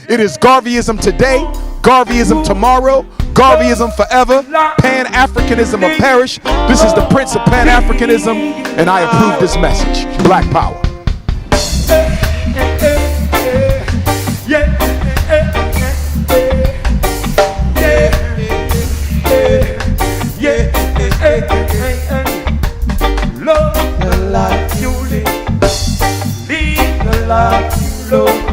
It is Garveyism today, Garveyism tomorrow, Garveyism forever, Pan-Africanism or perish. This is the Prince of Pan-Africanism, and I approve this message. Black power. Love the life you live, lead the life you love.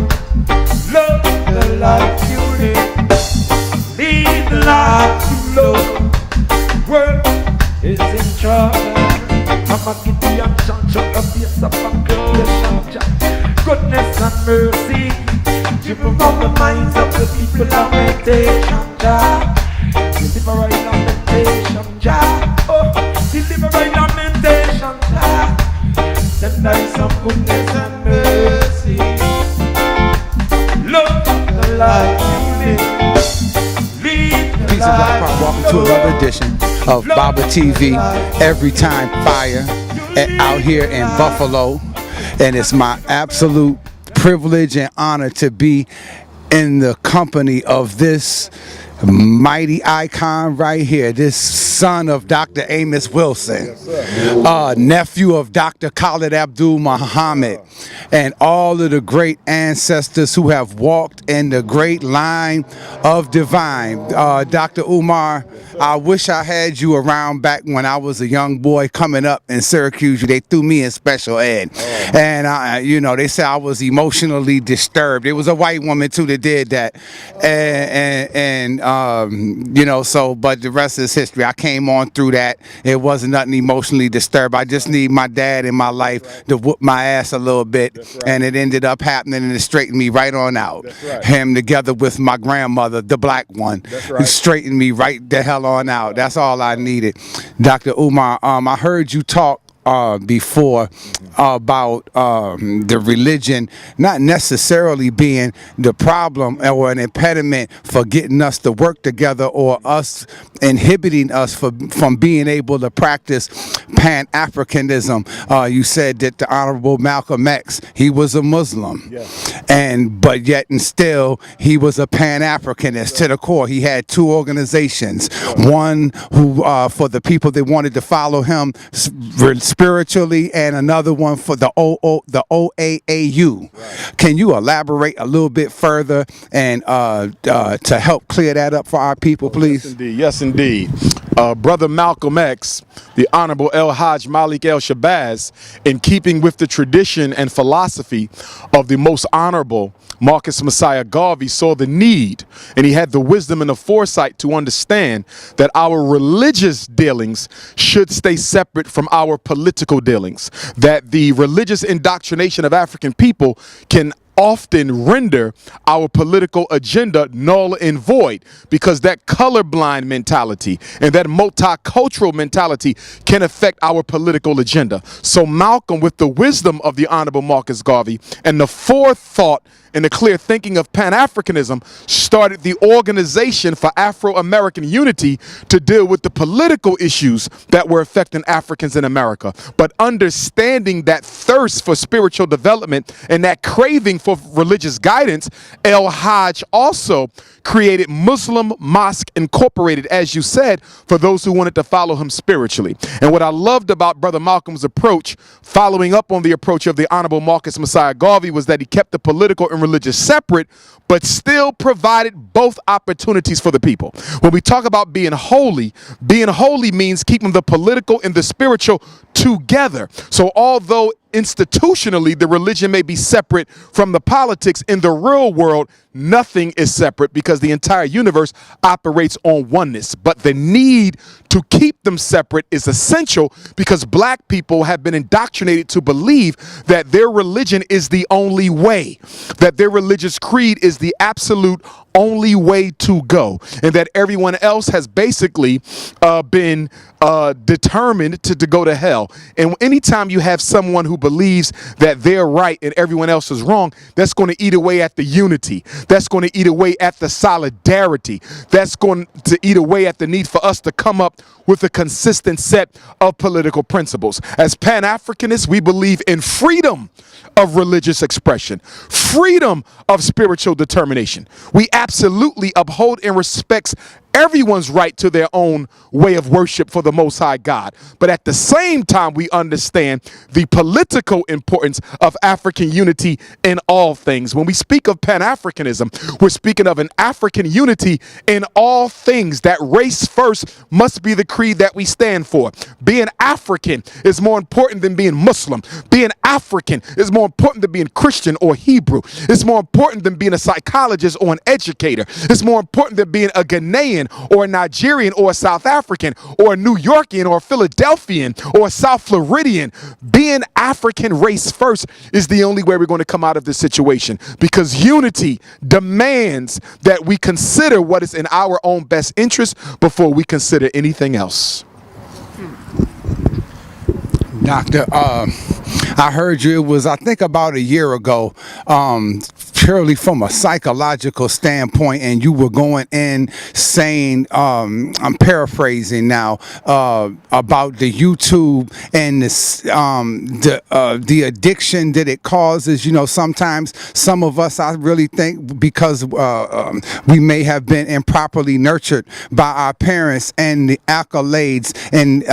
Love the life you live, lead the life you love. World is in trouble. I'ma get the action, shut up, yes, up and girl, goodness and mercy, drip around the minds of the people. Lamentation, Jah, deliver right lamentation, Jah. Oh, deliver right lamentation, Jah. Send us some goodness and mercy. Love the life you live, lead the Peace and Black Power. Welcome to another edition of Baba TV, Every Time Fire, out here in Buffalo. And it's my absolute privilege and honor to be in the company of this mighty icon right here, this son of Dr. Amos Wilson, nephew of Dr. Khalid Abdul Muhammad, and all of the great ancestors who have walked in the great line of divine. Dr. Umar, I wish I had you around back when I was a young boy coming up in Syracuse. They threw me in special ed, and you know, they said I was emotionally disturbed. It was a white woman too that did that, and you know, so, but the rest is history. I came on through that. It wasn't nothing emotionally disturbed. I just need my dad in my life to whoop my ass a little bit, and it ended up happening, and it straightened me right on out. Him together with my grandmother, the black one, who straightened me right the hell on out. That's all I needed. Dr. Umar, I heard you talk before about the religion not necessarily being the problem or an impediment for getting us to work together, or us inhibiting us from being able to practice Pan-Africanism. You said that the Honorable Malcolm X, he was a Muslim, but yet and still he was a Pan-Africanist to the core. He had two organizations, one who for the people that wanted to follow him spiritually, and another one for the OAAU. Can you elaborate a little bit further and to help clear that up for our people, please? Yes, indeed. Brother Malcolm X, the Honorable El Hajj Malik El Shabazz, in keeping with the tradition and philosophy of the most honorable Marcus Messiah Garvey, saw the need, and he had the wisdom and the foresight to understand that our religious dealings should stay separate from our political dealings, that the religious indoctrination of African people can often render our political agenda null and void, because that colorblind mentality and that multicultural mentality can affect our political agenda. So Malcolm, with the wisdom of the Honorable Marcus Garvey and the forethought and the clear thinking of Pan-Africanism, started the Organization for Afro-American Unity to deal with the political issues that were affecting Africans in America. But understanding that thirst for spiritual development and that craving for religious guidance, El Hajj also created Muslim Mosque Incorporated, as you said, for those who wanted to follow him spiritually. And what I loved about Brother Malcolm's approach, following up on the approach of the Honorable Marcus Messiah Garvey, was that he kept the political and religious separate, but still provided both opportunities for the people. When we talk about being holy means keeping the political and the spiritual together. So although institutionally the religion may be separate from the politics, in the real world nothing is separate, because the entire universe operates on oneness. But the need to keep them separate is essential, because black people have been indoctrinated to believe that their religion is the only way, that their religious creed is the absolute only way to go, and that everyone else has basically been determined to go to hell. And anytime you have someone who believes that they're right and everyone else is wrong, that's going to eat away at the unity. That's going to eat away at the solidarity. That's going to eat away at the need for us to come up with a consistent set of political principles. As Pan-Africanists, we believe in freedom of religious expression, freedom of spiritual determination. We absolutely uphold and respect everyone's right to their own way of worship for the Most High God. But at the same time, we understand the political importance of African unity in all things. When we speak of Pan-Africanism, we're speaking of an African unity in all things. That race first must be the creed that we stand for. Being African is more important than being Muslim. Being African is more important than being Christian or Hebrew. It's more important than being a psychologist or an educator. It's more important than being a Ghanaian or a Nigerian or a South African or a New Yorkian or a Philadelphian or a South Floridian. Being African race first is the only way we're going to come out of this situation, because unity demands that we consider what is in our own best interest before we consider anything else. Doctor, I heard you, it was, I think, about a year ago, purely from a psychological standpoint, and you were going in saying, I'm paraphrasing now, about the YouTube and this, the addiction that it causes. You know, sometimes some of us, I really think, because we may have been improperly nurtured by our parents, and the accolades and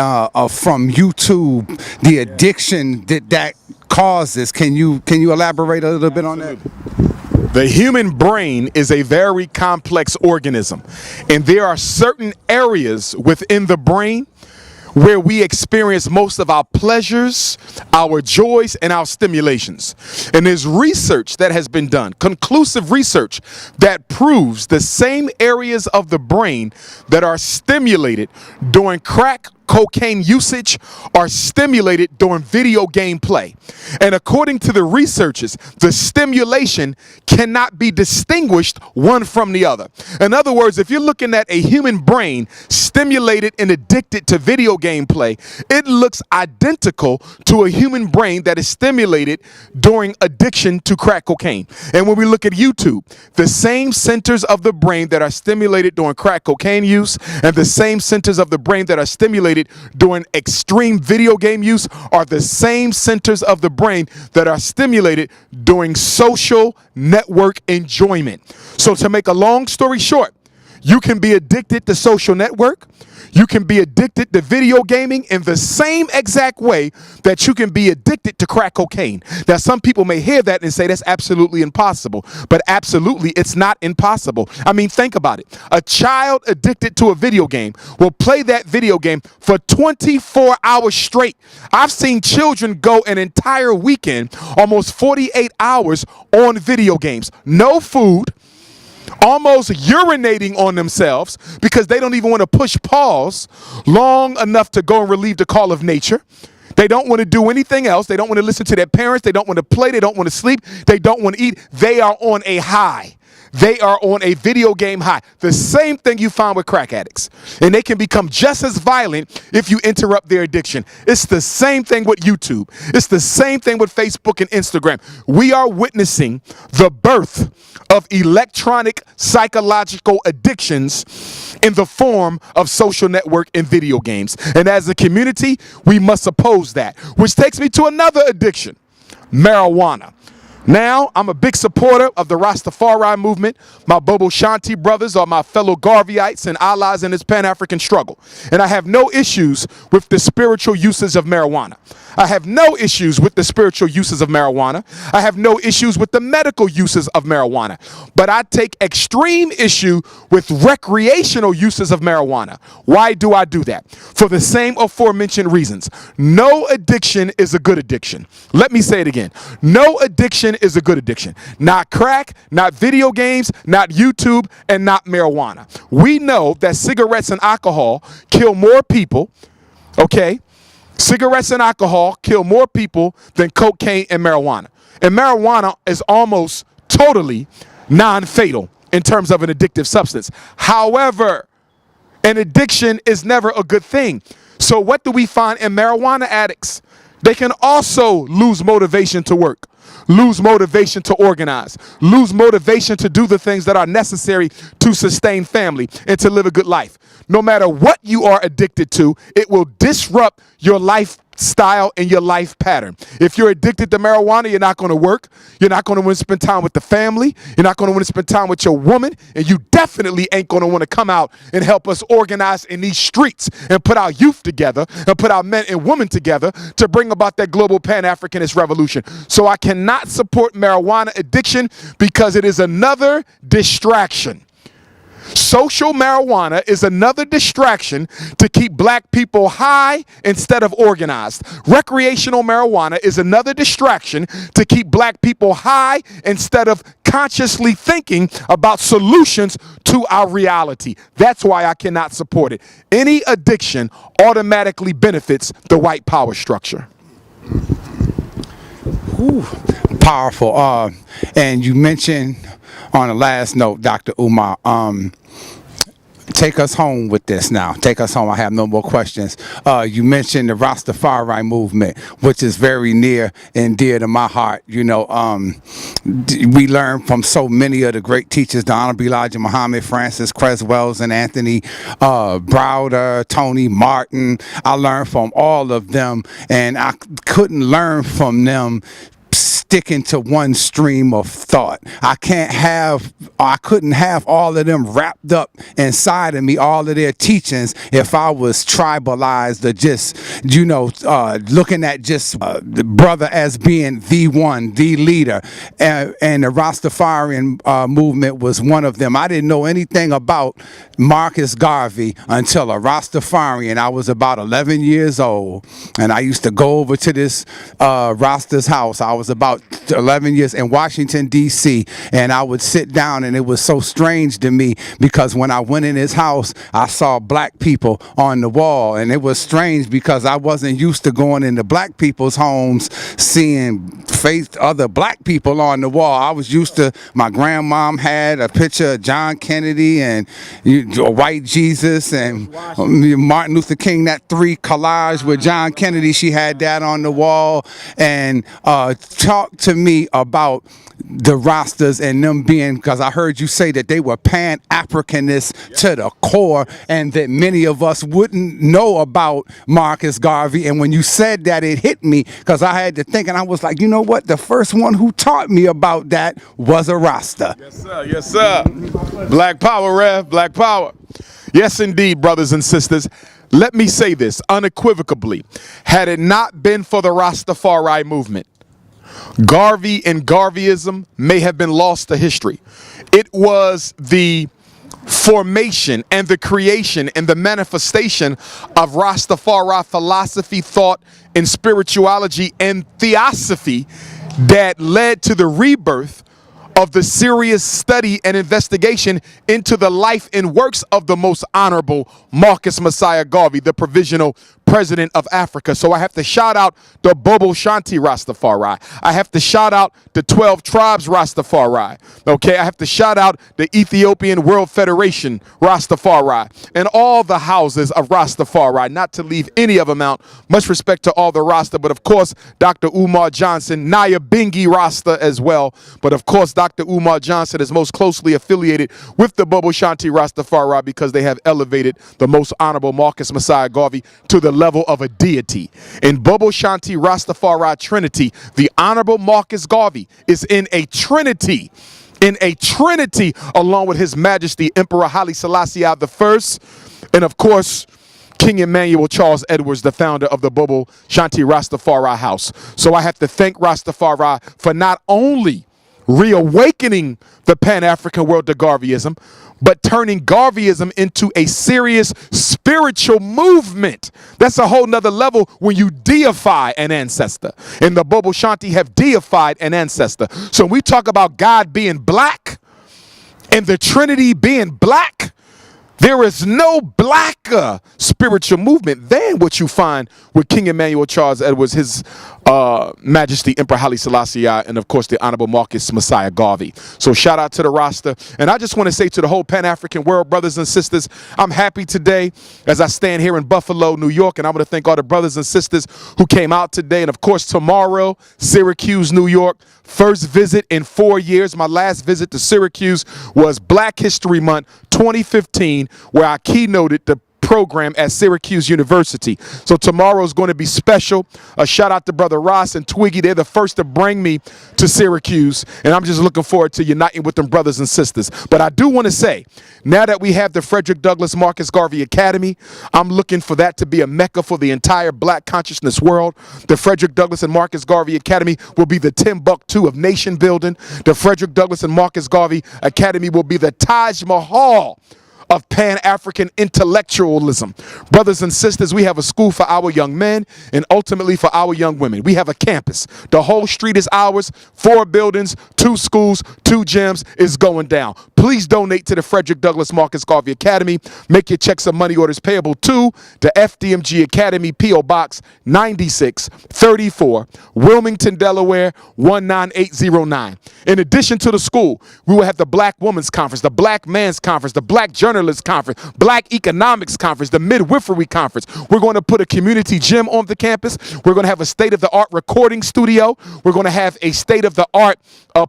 from YouTube, the addiction that causes. Can you elaborate a little bit on that? The human brain is a very complex organism, and there are certain areas within the brain where we experience most of our pleasures, our joys, and our stimulations. And there's research that has been done, conclusive research, that proves the same areas of the brain that are stimulated during crack cocaine usage are stimulated during video game play. And according to the researchers, the stimulation cannot be distinguished one from the other. In other words, if you're looking at a human brain stimulated and addicted to video game play, it looks identical to a human brain that is stimulated during addiction to crack cocaine. And when we look at YouTube, the same centers of the brain that are stimulated during crack cocaine use and the same centers of the brain that are stimulated during extreme video game use are the same centers of the brain that are stimulated during social network enjoyment. So to make a long story short, you can be addicted to social network. You can be addicted to video gaming in the same exact way that you can be addicted to crack cocaine. Now, some people may hear that and say that's absolutely impossible, but absolutely it's not impossible. I mean, think about it. A child addicted to a video game will play that video game for 24 hours straight. I've seen children go an entire weekend, almost 48 hours on video games. No food, almost urinating on themselves because they don't even want to push pause long enough to go and relieve the call of nature. They don't want to do anything else. They don't want to listen to their parents. They don't want to play. They don't want to sleep. They don't want to eat. They are on a high. They are on a video game high. The same thing you find with crack addicts. And they can become just as violent if you interrupt their addiction. It's the same thing with YouTube. It's the same thing with Facebook and Instagram. We are witnessing the birth of electronic psychological addictions in the form of social network and video games. And as a community, we must oppose that. Which takes me to another addiction, marijuana. Now, I'm a big supporter of the Rastafari movement. My Bobo Shanti brothers are my fellow Garveyites and allies in this Pan-African struggle. And I have no issues with the spiritual uses of marijuana. I have no issues with the spiritual uses of marijuana. I have no issues with the medical uses of marijuana. But I take extreme issue with recreational uses of marijuana. Why do I do that? For the same aforementioned reasons. No addiction is a good addiction. Let me say it again. No addiction is a good addiction. Not crack, not video games, not YouTube, and not marijuana. We know that cigarettes and alcohol kill more people, okay? Cigarettes and alcohol kill more people than cocaine and marijuana. And marijuana is almost totally non-fatal in terms of an addictive substance. However, an addiction is never a good thing. So what do we find in marijuana addicts? They can also lose motivation to work, lose motivation to organize, lose motivation to do the things that are necessary to sustain family and to live a good life. No matter what you are addicted to, it will disrupt your lifestyle and your life pattern. If you're addicted to marijuana, you're not going to work. You're not going to want to spend time with the family. You're not going to want to spend time with your woman. And you definitely ain't going to want to come out and help us organize in these streets and put our youth together and put our men and women together to bring about that global Pan-Africanist revolution. So I cannot support marijuana addiction because it is another distraction. Social marijuana is another distraction to keep black people high instead of organized. Recreational marijuana is another distraction to keep black people high instead of consciously thinking about solutions to our reality. That's why I cannot support it. Any addiction automatically benefits the white power structure. Ooh, powerful. And you mentioned on the last note, Dr. Umar, take us home with this now. Take us home. I have no more questions. You mentioned the Rastafari movement, which is very near and dear to my heart. You know, we learn from so many of the great teachers, the Honorable Elijah Muhammad, Francis Creswells, and Anthony Browder, Tony Martin. I learned from all of them, and I couldn't learn from them sticking to one stream of thought. I couldn't have all of them wrapped up inside of me, all of their teachings, if I was tribalized or just, looking at just the brother as being the one, the leader. And the Rastafarian movement was one of them. I didn't know anything about Marcus Garvey until a Rastafarian. I was about 11 years old, and I used to go over to this Rasta's house. I was about 11 years in Washington, D.C., and I would sit down, and it was so strange to me because when I went in his house, I saw black people on the wall, and it was strange because I wasn't used to going into black people's homes, seeing other black people on the wall. I was used to, my grandmom had a picture of John Kennedy and white Jesus and Martin Luther King, that 3 collage with John Kennedy, she had that on the wall. And talk to me about the Rastas and them being, because I heard you say that they were Pan-Africanists to the core, and that many of us wouldn't know about Marcus Garvey. And when you said that, it hit me, because I had to think, and I was like, you know what? The first one who taught me about that was a Rasta. Yes, sir. Yes, sir. Black power, Rev. Black power. Yes, indeed, brothers and sisters. Let me say this unequivocally. Had it not been for the Rastafari movement, Garvey and Garveyism may have been lost to history. It was the formation and the creation and the manifestation of Rastafari philosophy, thought, and spirituality and theosophy that led to the rebirth of the serious study and investigation into the life and works of the most honorable Marcus Messiah Garvey, the provisional president of Africa. So I have to shout out the Bobo Shanti Rastafari. I have to shout out the 12 Tribes Rastafari. Okay, I have to shout out the Ethiopian World Federation Rastafari and all the houses of Rastafari, not to leave any of them out. Much respect to all the Rasta, but of course, Dr. Umar Johnson, Naya Bingi Rasta as well. But of course, Dr. Umar Johnson is most closely affiliated with the Bobo Shanti Rastafari because they have elevated the most honorable Marcus Messiah Garvey to the level of a deity. In Bobo Shanti Rastafari Trinity, the honorable Marcus Garvey is in a trinity along with His Majesty Emperor Haile Selassie I, and of course King Emmanuel Charles Edwards, the founder of the Bobo Shanti Rastafari House. So I have to thank Rastafari for not only reawakening the Pan-African world to Garveyism, but turning Garveyism into a serious spiritual movement. That's a whole nother level when you deify an ancestor. And the Bobo Shanti have deified an ancestor. So when we talk about God being black and the Trinity being black, There is no blacker spiritual movement than what you find with King Emmanuel Charles Edwards, His Majesty Emperor Haile Selassie, and of course the Honorable Marcus Messiah Garvey. So shout out to the roster. And I just want to say to the whole Pan-African world, brothers and sisters, I'm happy today as I stand here in Buffalo, New York, and I want to thank all the brothers and sisters who came out today. And of course tomorrow, Syracuse, New York. First visit in 4 years. My last visit to Syracuse was Black History Month 2015, where I keynoted the program at Syracuse University. So tomorrow is going to be special. A shout out to Brother Ross and Twiggy. They're the first to bring me to Syracuse, and I'm just looking forward to uniting with them brothers and sisters. But I do want to say, now that we have the Frederick Douglass Marcus Garvey Academy, I'm looking for that to be a mecca for the entire black consciousness world. The Frederick Douglass and Marcus Garvey Academy will be the Timbuktu of nation building. The Frederick Douglass and Marcus Garvey Academy will be the Taj Mahal of Pan-African intellectualism. Brothers and sisters, we have a school for our young men and ultimately for our young women. We have a campus. The whole street is ours. 4 buildings, 2 schools, 2 gyms is going down. Please donate to the Frederick Douglass Marcus Garvey Academy. Make your checks and money orders payable to the FDMG Academy, P.O. Box 9634, Wilmington, Delaware 19809. In addition to the school, we will have the Black Women's Conference, the Black Men's Conference, the Black Journalists Conference, Black Economics Conference, the Midwifery Conference. We're going to put a community gym on the campus. We're going to have a state-of-the-art recording studio. We're going to have a state-of-the-art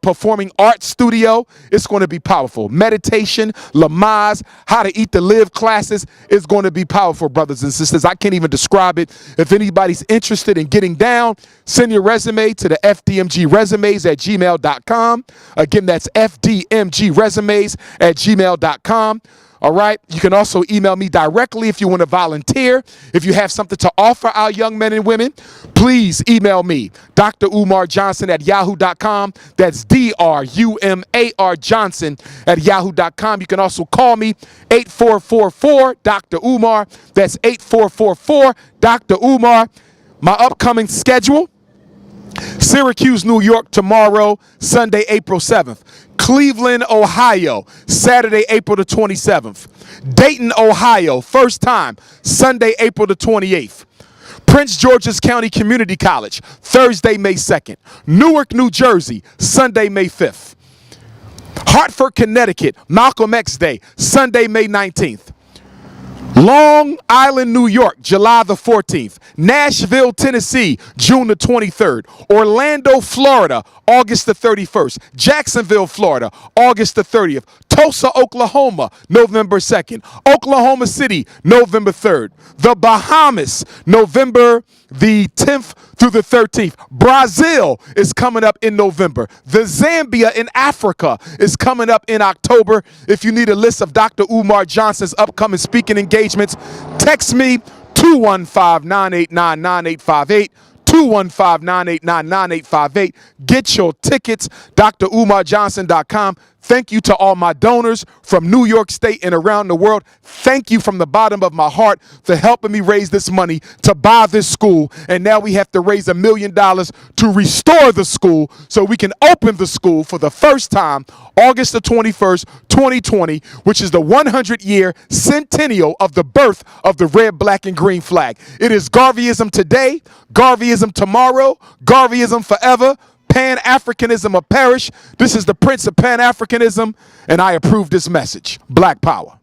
performing arts studio. It's going to be powerful. Meditation, Lamaze, how to eat to live classes is going to be powerful, brothers and sisters. I can't even describe it. If anybody's interested in getting down, send your resume to the fdmgresumes@gmail.com. Again, that's fdmgresumes@gmail.com. All right. You can also email me directly if you want to volunteer. If you have something to offer our young men and women, please email me, Dr. Umar Johnson at yahoo.com. That's DRUMAR Johnson at yahoo.com. You can also call me 8444 Dr. Umar. That's 8444 Dr. Umar. My upcoming schedule: Syracuse, New York tomorrow, Sunday, April 7th. Cleveland, Ohio, Saturday, April the 27th. Dayton, Ohio, first time, Sunday, April the 28th. Prince George's County Community College, Thursday, May 2nd. Newark, New Jersey, Sunday, May 5th. Hartford, Connecticut, Malcolm X Day, Sunday, May 19th. Long Island, New York, July the 14th. Nashville, Tennessee, June the 23rd. Orlando, Florida, August the 31st. Jacksonville, Florida, August the 30th. Tulsa, Oklahoma, November 2nd. Oklahoma City, November 3rd. The Bahamas, November the 10th through the 13th. Brazil is coming up in November. The Zambia in Africa is coming up in October. If you need a list of Dr. Umar Johnson's upcoming speaking engagements, text me 215-989-9858. 215-989-9858. Get your tickets, drumarjohnson.com. Thank you to all my donors from New York State and around the world. Thank you from the bottom of my heart for helping me raise this money to buy this school. And now we have to raise $1 million to restore the school so we can open the school for the first time, August the 21st, 2020, which is the 100-year centennial of the birth of the red, black, and green flag. It is Garveyism today, Garveyism tomorrow, Garveyism forever. Pan-Africanism or perish. This is the Prince of Pan-Africanism, and I approve this message. Black Power.